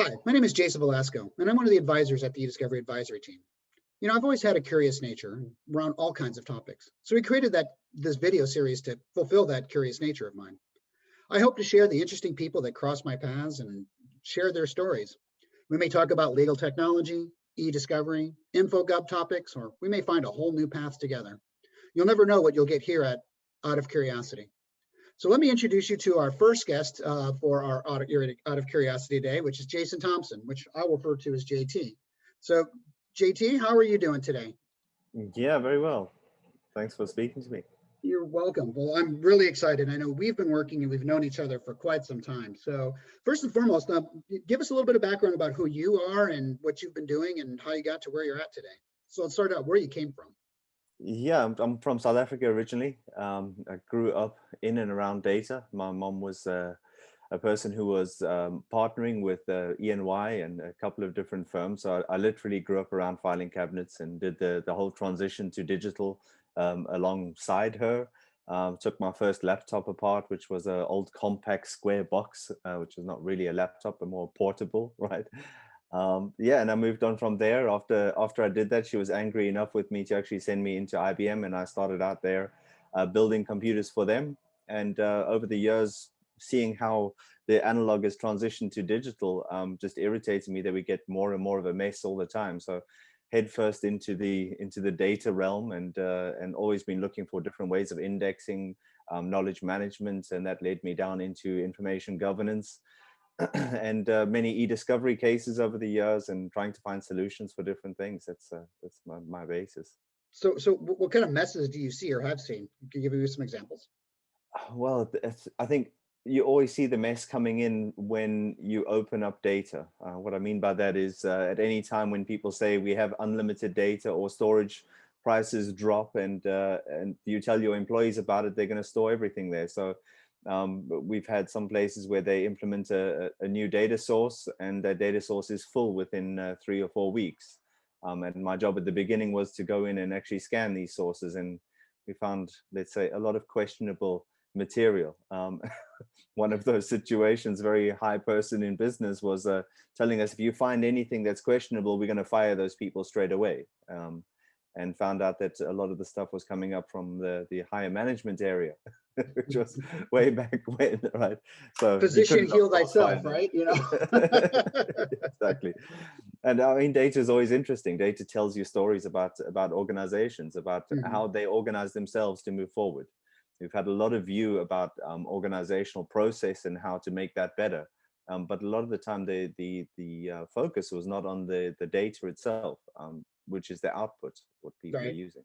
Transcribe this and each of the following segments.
Hi, my name is Jason Velasco, and I'm one of the advisors at the eDiscovery advisory team. I've always had a curious nature around all kinds of topics. So we created this video series to fulfill that curious nature of mine. I hope to share the interesting people that cross my paths and share their stories. We may talk about legal technology, e-discovery, infogov topics, or we may find a whole new path together. You'll never know what you'll get here at Out of Curiosity. So let me introduce you to our first guest for our Out of Curiosity Day, which is Jason Thompson, which I will refer to as JT. So JT, how are you doing today? Yeah, very well. Thanks for speaking to me. You're welcome. Well, I'm really excited. I know we've been working and we've known each other for quite some time. So first and foremost, give us a little bit of background about who you are and what you've been doing and how you got to where you're at today. So let's start out where you came from. Yeah, I'm from South Africa originally. I grew up in and around data. My mom was a person who was partnering with E&Y and a couple of different firms. So I literally grew up around filing cabinets and did the whole transition to digital alongside her. Took my first laptop apart, which was an old compact square box, which is not really a laptop, but more portable, right? Yeah, and I moved on from there. After I did that, she was angry enough with me to actually send me into IBM, and I started out there building computers for them. And over the years, seeing how the analog has transitioned to digital just irritates me that we get more and more of a mess all the time. So head first into the data realm, and always been looking for different ways of indexing, knowledge management, and that led me down into information governance. And many e-discovery cases over the years, and trying to find solutions for different things. That's my basis. So what kind of messes do you see or have seen? Can you give me some examples? Well, I think you always see the mess coming in when you open up data. What I mean by that is at any time when people say we have unlimited data or storage prices drop, and you tell your employees about it, they're going to store everything there. So we've had some places where they implement a new data source, and that data source is full within 3 or 4 weeks. And my job at the beginning was to go in and actually scan these sources, and we found, let's say, a lot of questionable material. One of those situations, very high person in business was telling us, if you find anything that's questionable, we're going to fire those people straight away. And found out that a lot of the stuff was coming up from the higher management area, which was way back when, right? So Physician, heal thyself, right? Exactly. And I mean, data is always interesting. Data tells you stories about organizations, about how they organize themselves to move forward. We've had a lot of view about organizational process and how to make that better. But a lot of the time, the focus was not on the data itself, which is the output, what people are using.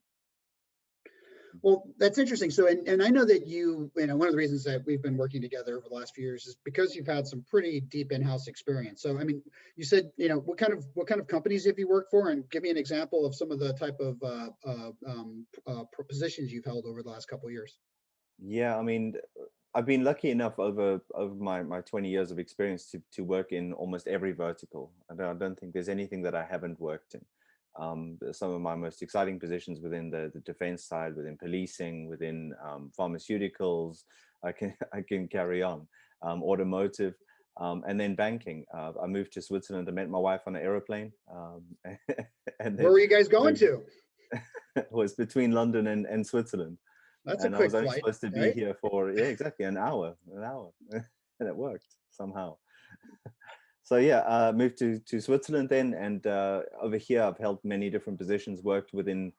Well, that's interesting. So, and I know that one of the reasons that we've been working together over the last few years is because you've had some pretty deep in-house experience. So, I mean, you said, what kind of companies have you worked for, and give me an example of some of the type of positions you've held over the last couple of years. Yeah, I mean, I've been lucky enough over my 20 years of experience to work in almost every vertical. I don't think there's anything that I haven't worked in. Some of my most exciting positions within the defense side, within policing, within pharmaceuticals, I can carry on, automotive, and then banking. I moved to Switzerland. I met my wife on an aeroplane. And where were you guys going to? It was between London and Switzerland. That's and a quick I was only flight, supposed to be here for, yeah, exactly an hour, and it worked somehow. So yeah, moved to Switzerland then, and over here I've held many different positions, worked within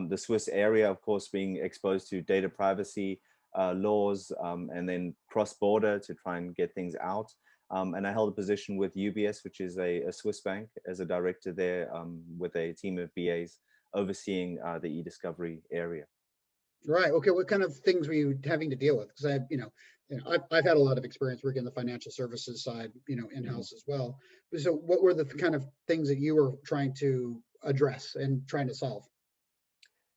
the Swiss area, of course, being exposed to data privacy laws, and then cross-border to try and get things out. And I held a position with UBS, which is a Swiss bank, as a director there, with a team of BAs overseeing the e-discovery area. Right. Okay. What kind of things were you having to deal with? Because I've had a lot of experience working in the financial services side, in-house as well. So what were the kind of things that you were trying to address and trying to solve?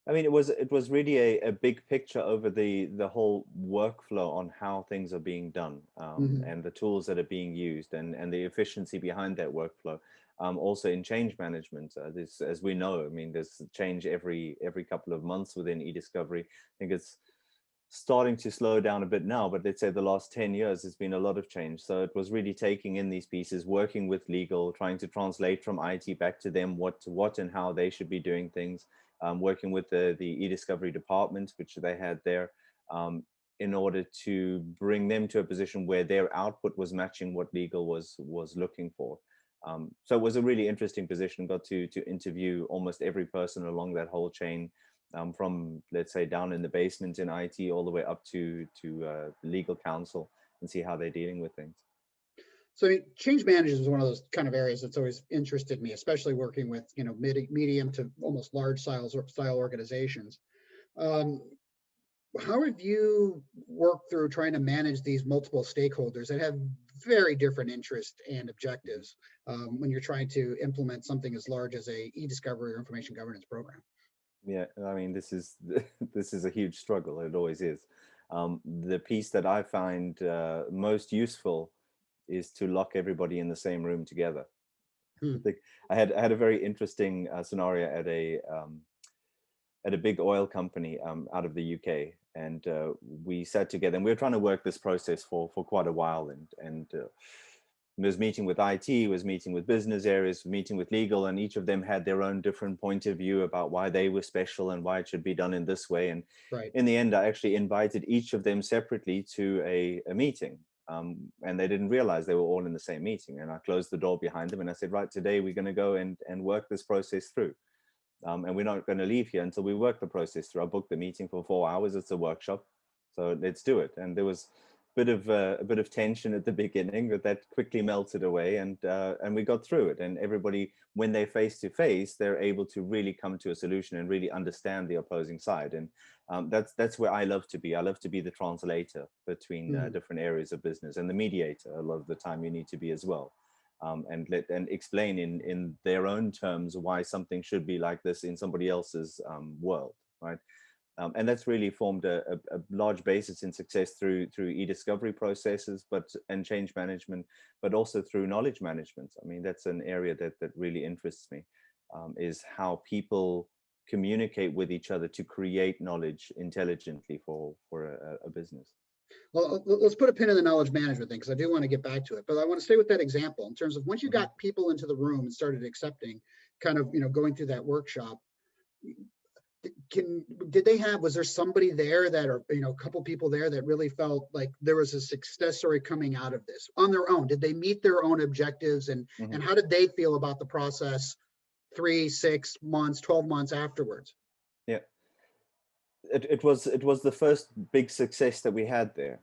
I mean, it was really a big picture over the whole workflow on how things are being done, and the tools that are being used, and the efficiency behind that workflow. Also in change management, this, as we know, I mean, there's change every couple of months within eDiscovery. I think it's starting to slow down a bit now, but let's say the last 10 years has been a lot of change. So it was really taking in these pieces, working with legal, trying to translate from IT back to them what and how they should be doing things, working with the eDiscovery department, which they had there, in order to bring them to a position where their output was matching what legal was looking for. So it was a really interesting position. Got to interview almost every person along that whole chain, from, let's say, down in the basement in IT all the way up to legal counsel, and see how they're dealing with things. So I mean, change management is one of those kind of areas that's always interested me, especially working with, you know, medium to almost large style organizations. Um, how have you worked through trying to manage these multiple stakeholders that have very different interests and objectives when you're trying to implement something as large as a eDiscovery or information governance program? Yeah, I mean, this is this is a huge struggle. It always is. The piece that I find most useful is to lock everybody in the same room together. I Hmm. think I had a very interesting scenario at a big oil company out of the UK, and we sat together, and we were trying to work this process for quite a while, and was meeting with IT, was meeting with business areas, meeting with legal, and each of them had their own different point of view about why they were special and why it should be done in this way. And Right. in the end, I actually invited each of them separately to a meeting. And they didn't realize they were all in the same meeting. And I closed the door behind them and I said, right, today we're going to go and work this process through. And we're not going to leave here until we work the process through. I booked the meeting for 4 hours. It's a workshop, so let's do it. And there was a bit of tension at the beginning, but that quickly melted away, and we got through it. And everybody, when they're face to face, they're able to really come to a solution and really understand the opposing side. And that's where I love to be. I love to be the translator between different areas of business, and the mediator. A lot of the time, you need to be as well. And explain in their own terms why something should be like this in somebody else's world, right? And that's really formed a large basis in success through e-discovery processes, and change management, but also through knowledge management. I mean, that's an area that really interests me, is how people communicate with each other to create knowledge intelligently for a business. Well, let's put a pin in the knowledge management thing because I do want to get back to it. But I want to stay with that example in terms of once you got people into the room and started accepting, kind of, you know, going through that workshop. Was there somebody there that, or, you know, a couple people there that really felt like there was a success story coming out of this on their own? Did they meet their own objectives, and how did they feel about the process 3, 6 months, 12 months afterwards? Yeah. It was the first big success that we had there.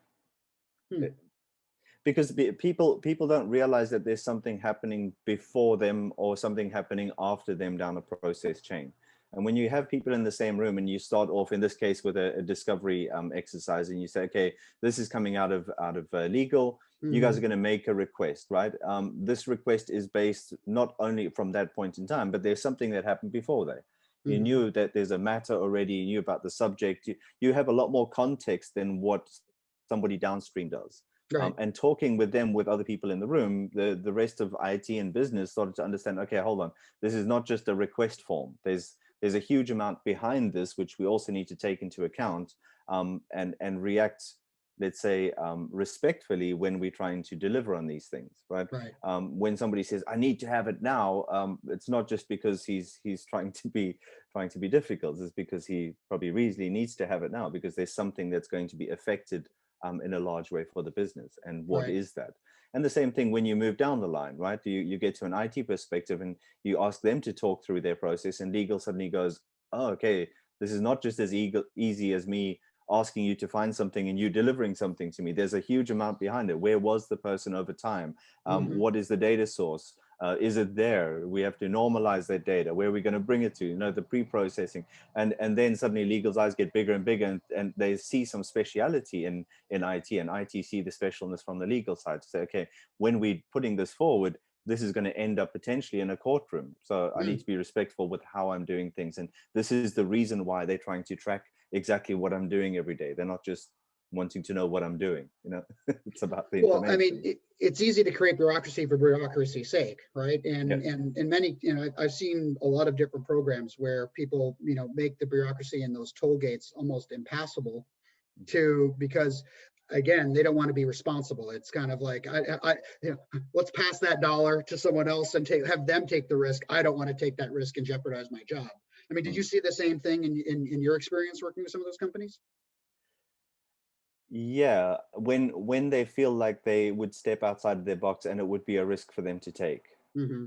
Because people don't realize that there's something happening before them or something happening after them down a process chain. And when you have people in the same room and you start off, in this case, with a discovery exercise, and you say, okay, this is coming out of legal, you guys are going to make a request, right? This request is based not only from that point in time, but there's something that happened before that. You knew that there's a matter already, you knew about the subject. You have a lot more context than what somebody downstream does. Right. And talking with them, with other people in the room, the rest of IT and business started to understand, okay, hold on, this is not just a request form. There's a huge amount behind this, which we also need to take into account, and react, let's say, respectfully when we're trying to deliver on these things, right? Right. When somebody says, I need to have it now, it's not just because he's trying to be difficult. It's because he probably really needs to have it now because there's something that's going to be affected in a large way for the business. And what is that? And the same thing when you move down the line, right? You get to an IT perspective and you ask them to talk through their process, and legal suddenly goes, oh, okay, this is not just as easy as me asking you to find something and you delivering something to me. There's a huge amount behind it. Where was the person over time? What is the data source? Is it there? We have to normalize that data. Where are we going to bring it to? You know, the pre-processing, and then suddenly legal's eyes get bigger and bigger, and they see some speciality in IT, and IT see the specialness from the legal side to say, okay, when we're putting this forward, this is going to end up potentially in a courtroom. So I need to be respectful with how I'm doing things, and this is the reason why they're trying to track exactly what I'm doing every day. They're not just wanting to know what I'm doing, you know. It's about the information. Well, I mean, it's easy to create bureaucracy for bureaucracy's sake, right? And many, you know, I've seen a lot of different programs where people, you know, make the bureaucracy and those toll gates almost impassable, because again, they don't want to be responsible. It's kind of like, let's pass that dollar to someone else and have them take the risk. I don't want to take that risk and jeopardize my job. I mean, did you see the same thing in your experience working with some of those companies? Yeah, when they feel like they would step outside of their box and it would be a risk for them to take. Mm-hmm.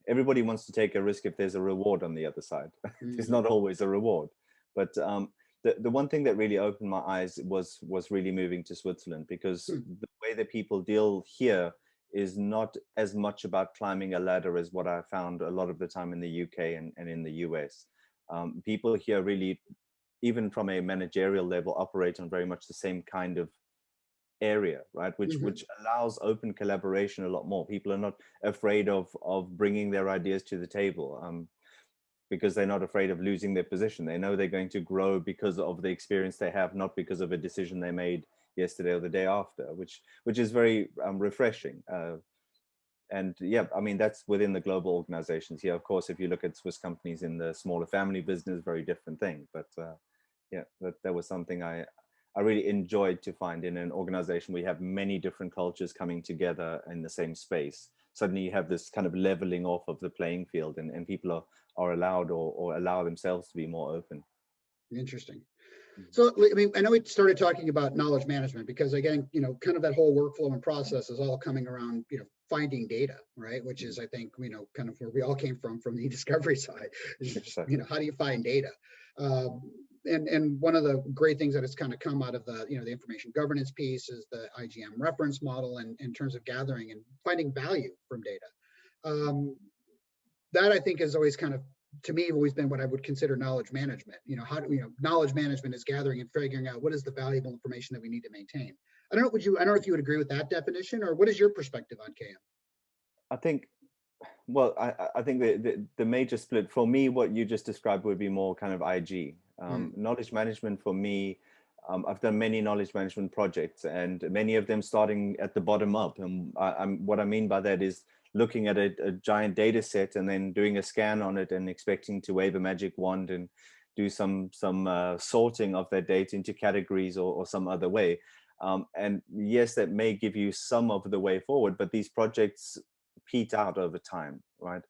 Everybody wants to take a risk if there's a reward on the other side. There's Mm-hmm. not always a reward, but the one thing that really opened my eyes was really moving to Switzerland, because the way that people deal here is not as much about climbing a ladder as what I found a lot of the time in the UK and in the US. People here really, even from a managerial level, operate on very much the same kind of area, right? Mm-hmm. Which allows open collaboration a lot more. People are not afraid of bringing their ideas to the table, because they're not afraid of losing their position. They know they're going to grow because of the experience they have, not because of a decision they made yesterday or the day after, which is very refreshing. And yeah, I mean, that's within the global organizations. Yeah, of course, if you look at Swiss companies in the smaller family business, very different thing. But yeah, that was something I really enjoyed to find in an organization where you have many different cultures coming together in the same space. Suddenly you have this kind of leveling off of the playing field, and people are allowed or allow themselves to be more open. Interesting. So, I mean, I know we started talking about knowledge management because, again, kind of that whole workflow and process is all coming around, finding data, right? Which is, I think, kind of where we all came from the eDiscovery side. Just, how do you find data? And one of the great things that has kind of come out of the, the information governance piece is the IGM reference model, and in terms of gathering and finding value from data. That I think is always kind of, to me, always been what I would consider knowledge management. Knowledge management is gathering and figuring out what is the valuable information that we need to maintain. I don't know if you would agree with that definition, or what is your perspective on KM? I think, well, I think the major split for me, what you just described, would be more kind of IG. Knowledge management for me, I've done many knowledge management projects, and many of them starting at the bottom up. And what I mean by that is looking at a giant data set and then doing a scan on it and expecting to wave a magic wand and do some sorting of that data into categories or some other way. And yes, that may give you some of the way forward, but these projects peter out over time, right?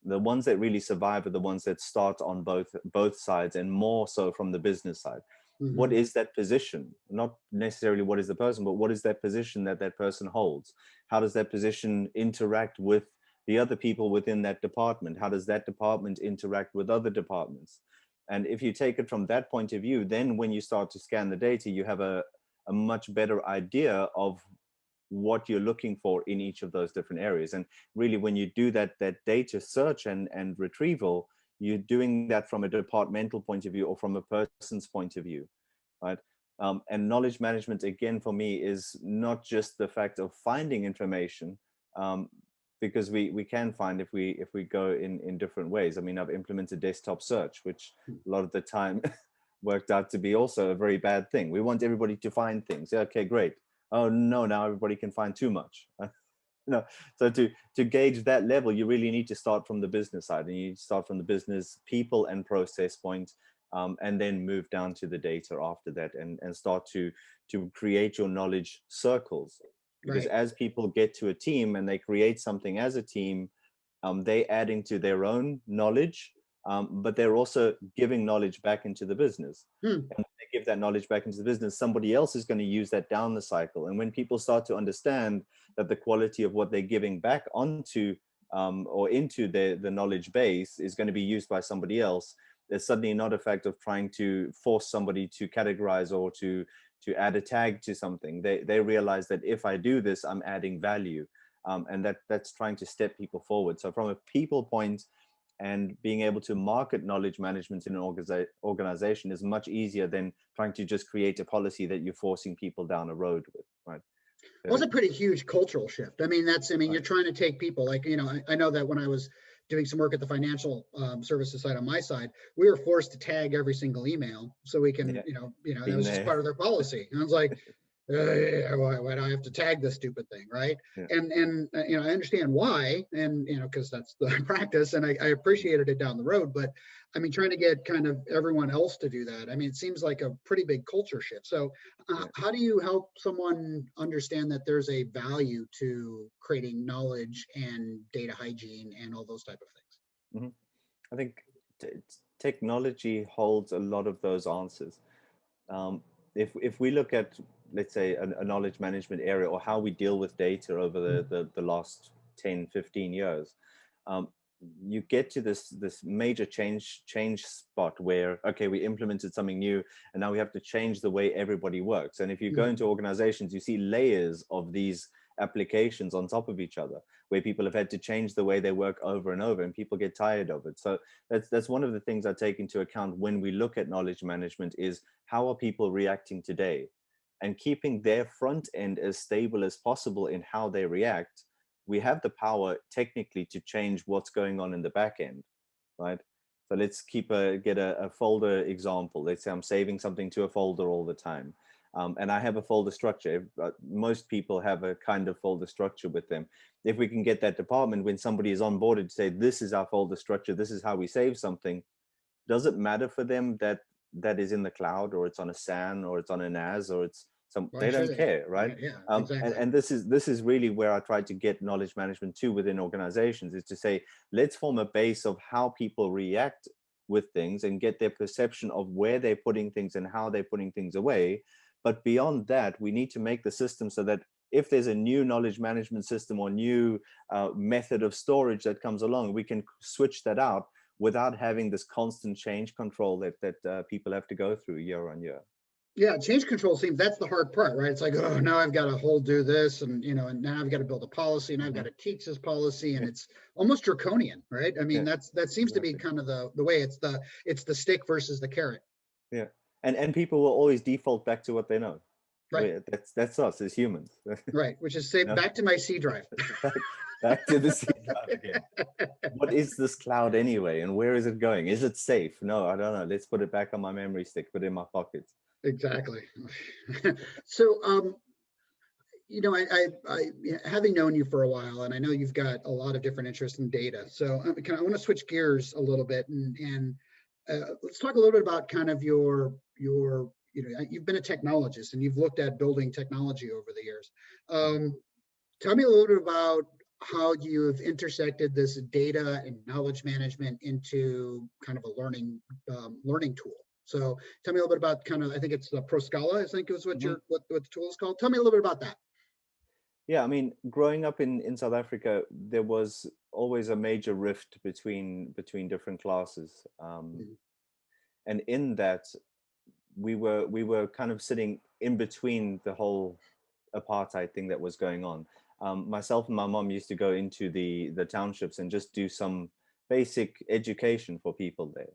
The ones that really survive are the ones that start on both sides, and more so from the business side. Mm-hmm. What is that position? Not necessarily what is the person, but what is that position that person holds? How does that position interact with the other people within that department? How does that department interact with other departments? And if you take it from that point of view, then when you start to scan the data, you have a much better idea of what you're looking for in each of those different areas. And really, when you do that data search and retrieval, you're doing that from a departmental point of view or from a person's point of view, right? And knowledge management, again, for me, is not just the fact of finding information, because we can find if we go in different ways. I mean, I've implemented desktop search, which a lot of the time worked out to be also a very bad thing. We want everybody to find things. Yeah, okay, great. Oh no, now everybody can find too much. So to gauge that level, you really need to start from the business side, and you start from the business people and process point, and then move down to the data after that, and start to create your knowledge circles. Because as people get to a team and they create something as a team, they adding to their own knowledge, but they're also giving knowledge back into the business. And when they give that knowledge back into the business, somebody else is going to use that down the cycle. And when people start to understand that the quality of what they're giving back onto or into the knowledge base is going to be used by somebody else, there's suddenly not a fact of trying to force somebody to categorize or to add a tag to something. They realize that if I do this, I'm adding value. And that's trying to step people forward. So from a people point, and being able to market knowledge management in an organization is much easier than trying to just create a policy that you're forcing people down a road with, right? Well, it's a pretty huge cultural shift. I mean, you're trying to take people like, I know that when I was doing some work at the financial services side on my side, we were forced to tag every single email so we can, that was just part of their policy. And I was like, Why do I have to tag this stupid thing, right? Yeah. And I understand why, and because that's the practice, and I appreciated it down the road. But I mean, trying to get kind of everyone else to do that, I mean, it seems like a pretty big culture shift. So, Yeah. how do you help someone understand that there's a value to creating knowledge and data hygiene and all those type of things? Mhm. I think technology holds a lot of those answers. Um, if we look at, let's say, a knowledge management area, or how we deal with data over the last 10, 15 years, um, you get to this major change spot where, okay, we implemented something new, and now we have to change the way everybody works. And if you go Mm-hmm. into organizations, you see layers of these applications on top of each other, where people have had to change the way they work over and over, and people get tired of it. So that's one of the things I take into account when we look at knowledge management, is how are people reacting today, and keeping their front end as stable as possible in how they react. We have the power technically to change what's going on in the back end, right? So let's get a folder example. Let's say I'm saving something to a folder all the time. And I have a folder structure. Most people have a kind of folder structure with them. If we can get that department, when somebody is onboarded, to say, this is our folder structure, this is how we save something, does it matter for them that that is in the cloud, or it's on a SAN, or it's on a NAS, or it's some, Why they should don't they? care, right? Yeah, And, exactly. and this is really where I try to get knowledge management to within organizations, is to say, let's form a base of how people react with things, and get their perception of where they're putting things and how they're putting things away. But beyond that, we need to make the system so that if there's a new knowledge management system or new method of storage that comes along, we can switch that out without having this constant change control that people have to go through year on year. Yeah, change control seems that's the hard part, right? It's like, oh, now I've got to hold do this, and and now I've got to build a policy, and I've got Mhm. to teach this policy, and Yeah, it's almost draconian, right? I mean, yeah, that seems to be exactly. kind of the way. It's the stick versus the carrot, Yeah, and people will always default back to what they know. right? That's us as humans. Right, which is say You know, back to my C drive. back back to the C drive again. What is this cloud anyway, and where is it going? Is it safe? No, I don't know. Let's put it back on my memory stick, put it in my pockets. Exactly. So, having known you for a while, and I know you've got a lot of different interests in data. So, I want to switch gears a little bit, and let's talk a little bit about kind of your you've been a technologist, and you've looked at building technology over the years. Um, Tell me a little bit about how you've intersected this data and knowledge management into kind of a learning tool. So tell me a little bit about kind of, I think it's the Proscala, I think is Mhm. what the tool is called. Tell me a little bit about that. Yeah, I mean, growing up in South Africa, there was always a major rift between different classes, Mhm. and in that, we were kind of sitting in between the whole apartheid thing that was going on. Myself and my mom used to go into the townships and just do some basic education for people there.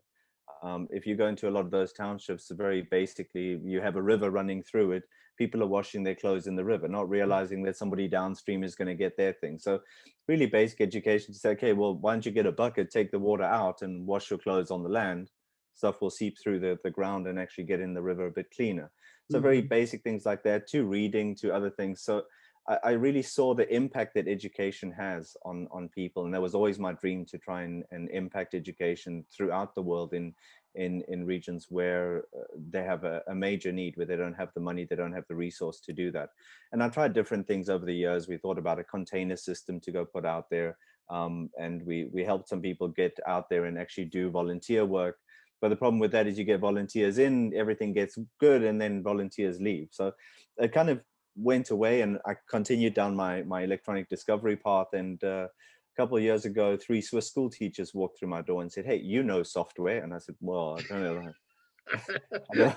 If you go into a lot of those townships, very basically, you have a river running through it. People are washing their clothes in the river, not realizing that somebody downstream is going to get their thing. So, really basic education to say, okay, well, why don't you get a bucket, take the water out, and wash your clothes on the land? Stuff will seep through the ground and actually get in the river a bit cleaner. So, very Mhm. basic things like that, to reading, to other things. So, I really saw the impact that education has on people, and that was always my dream, to try and impact education throughout the world in regions where they have a major need, where they don't have the money, they don't have the resource to do that. And I tried different things over the years. We thought about a container system to go put out there, and we helped some people get out there and actually do volunteer work. But the problem with that is, you get volunteers in, everything gets good, and then volunteers leave. So it kind of went away, and I continued down my electronic discovery path. And a couple of years ago, 3 Swiss school teachers walked through my door and said, "Hey, you know software?" And I said, "Well, I don't know.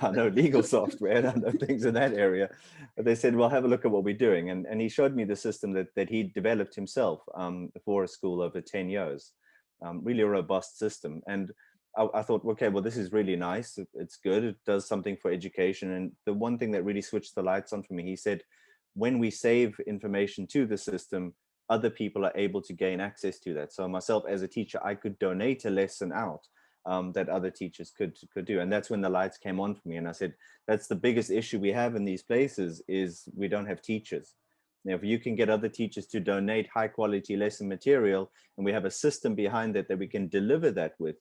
I know legal software, and I know things in that area." But they said, "Well, have a look at what we're doing." And he showed me the system that he developed himself, for a school over 10 years. Really a robust system. And I thought, okay, well, this is really nice. It's good. It does something for education. And the one thing that really switched the lights on for me, he said, when we save information to the system, other people are able to gain access to that. So myself as a teacher, I could donate a lesson out, that other teachers could do. And that's when the lights came on for me. And I said, that's the biggest issue we have in these places, is we don't have teachers. Now, if you can get other teachers to donate high quality lesson material, and we have a system behind it that we can deliver that with,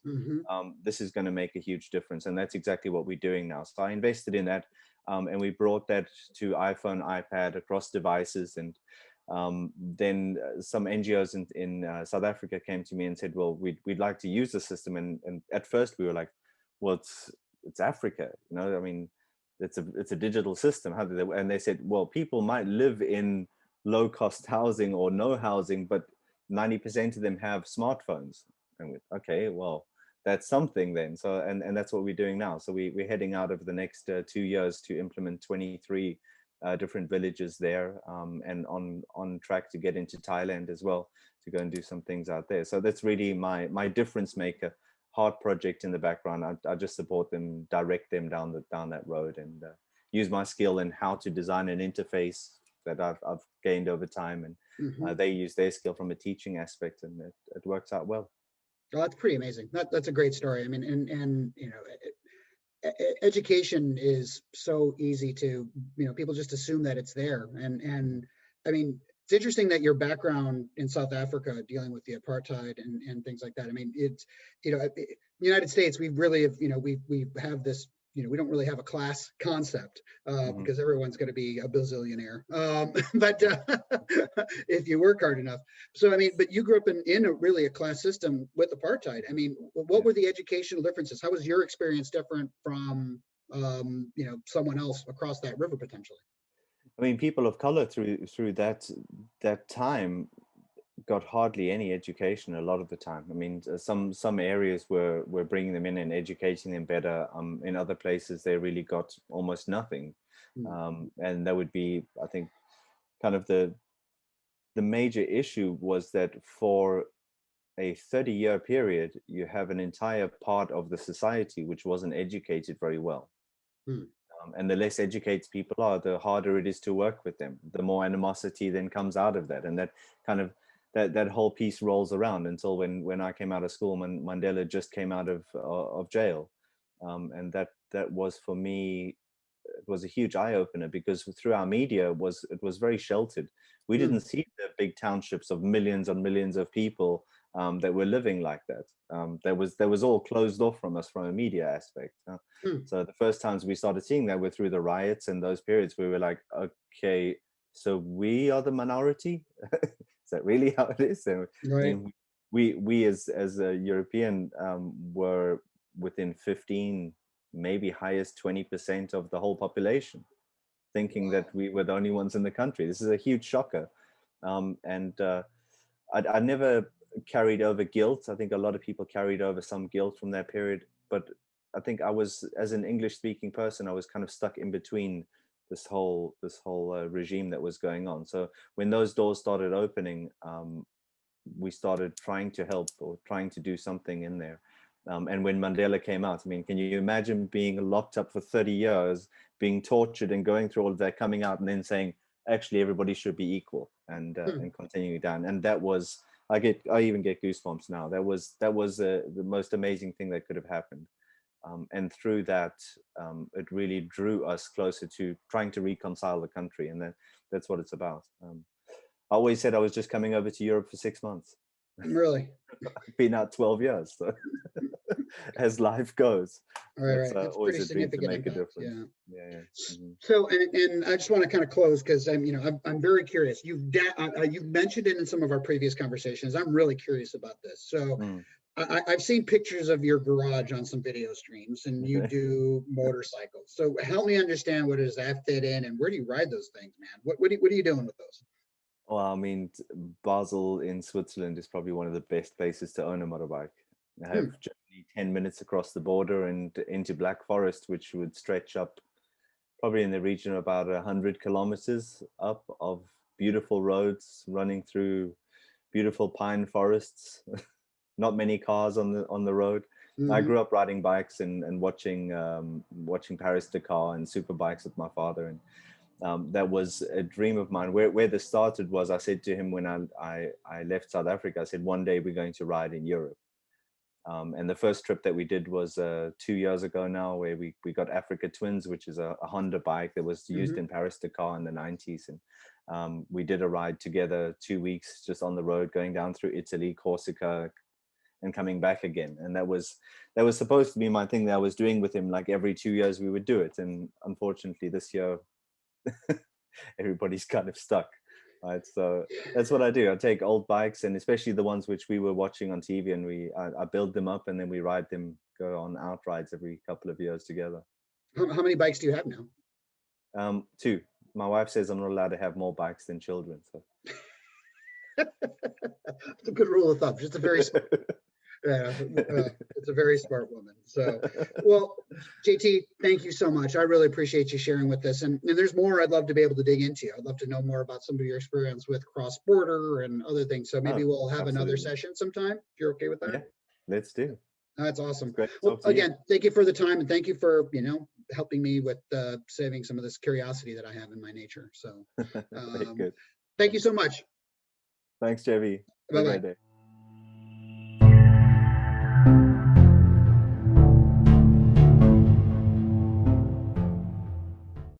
this is going to make a huge difference. And that's exactly what we're doing now. So I invested in that, and we brought that to iPhone, iPad, across devices. And then some NGOs in South Africa came to me and said, well, we'd like to use the system. And at first we were like, well, it's Africa, you know, I mean, it's a digital system. How do they? And they said, well, people might live in low cost housing or no housing, but 90% of them have smartphones. And we, okay, well, that's something then. So, and that's what we're doing now. So we're heading out over the next 2 years to implement 23 different villages there, and on track to get into Thailand as well, to go and do some things out there. So that's really my difference maker. Hard project in the background. I just support them, direct them down that road, and use my skill in how to design an interface that I've gained over time, and they use their skill from a teaching aspect, and it works out well. Oh, that's pretty amazing. That's a great story. I mean, and you know, education is so easy to, you know, people just assume that it's there, and I mean, it's interesting that your background in South Africa dealing with the apartheid and things like that. I mean, it's, you know, the United States, we really have, you know, we have this, you know, we don't really have a class concept because everyone's going to be a bazillionaire, but if you work hard enough. So I mean, but you grew up in really a class system with apartheid. I mean, what were the educational differences? How was your experience different from you know, someone else across that river potentially? I mean, people of color through that time got hardly any education a lot of the time. I mean, some areas were bringing them in and educating them better. In other places, they really got almost nothing. And that would be, I think, kind of the major issue was that for a 30-year period, you have an entire part of the society which wasn't educated very well. And the less educated people are, the harder it is to work with them. The more animosity then comes out of that. And that kind of, that whole piece rolls around until when I came out of school, when Mandela just came out of jail. And that was, for me, it was a huge eye opener, because through our media it was very sheltered. We didn't see the big townships of millions and millions of people that were living like that. There was all closed off from us from a media aspect. So the first times we started seeing that were through the riots and those periods. We were like, okay, so we are the minority. Is that really how it is? And Right. we as a European were within 15, maybe highest 20% of the whole population, thinking that we were the only ones in the country. This is a huge shocker. And I never carried over guilt. I think a lot of people carried over some guilt from that period, but I think I was, as an English speaking person, I was kind of stuck in between this whole regime that was going on. So when those doors started opening, we started trying to help or trying to do something in there. And when Mandela came out, I mean, can you imagine being locked up for 30 years, being tortured and going through all of that, coming out and then saying, actually, everybody should be equal, and continuing down. And that was, I even get goosebumps now. That was the most amazing thing that could have happened. And through that, it really drew us closer to trying to reconcile the country. And that's what it's about. I always said I was just coming over to Europe for 6 months. Really? I've been out 12 years, so as life goes. Right. That's always pretty a dream to significant make a impact. difference. Yeah. Yeah. So, and I just want to kind of close, because I'm, you know, I'm very curious. You've mentioned it in some of our previous conversations. I'm really curious about this. So, I've seen pictures of your garage on some video streams, and you do motorcycles. So, help me understand, what does that fit in, and where do you ride those things, man? What are you doing with those? Well, I mean, Basel in Switzerland is probably one of the best places to own a motorbike. I have generally 10 minutes across the border and into Black Forest, which would stretch up probably in the region of about 100 kilometers up of beautiful roads running through beautiful pine forests. Not many cars on the road. I grew up riding bikes and watching Paris-Dakar and super bikes with my father, and that was a dream of mine. Where this started was, I said to him when I left South Africa, I said, one day we're going to ride in Europe. And the first trip that we did was 2 years ago now, where we got Africa Twins, which is a Honda bike that was used in Paris-Dakar in the 90s. And we did a ride together 2 weeks just on the road, going down through Italy, Corsica, and coming back again. And that was supposed to be my thing that I was doing with him. Like every 2 years we would do it. And unfortunately this year, everybody's kind of stuck. Right, so that's what I do. I take old bikes, and especially the ones which we were watching on TV, and I build them up, and then we ride them, go on out rides every couple of years together. How many bikes do you have now? 2. My wife says I'm not allowed to have more bikes than children. So It's a good rule of thumb. Just a very it's a very smart woman. So, well, JT, thank you so much. I really appreciate you sharing with us. And there's more I'd love to be able to dig into. I'd love to know more about some of your experience with cross-border and other things. So maybe we'll have another session sometime, if you're okay with that. Yeah, let's do. That's awesome. Great. Well, again, thank you for the time, and thank you for, helping me with saving some of this curiosity that I have in my nature. So Very good. thank you so much. Thanks, JV. Bye-bye.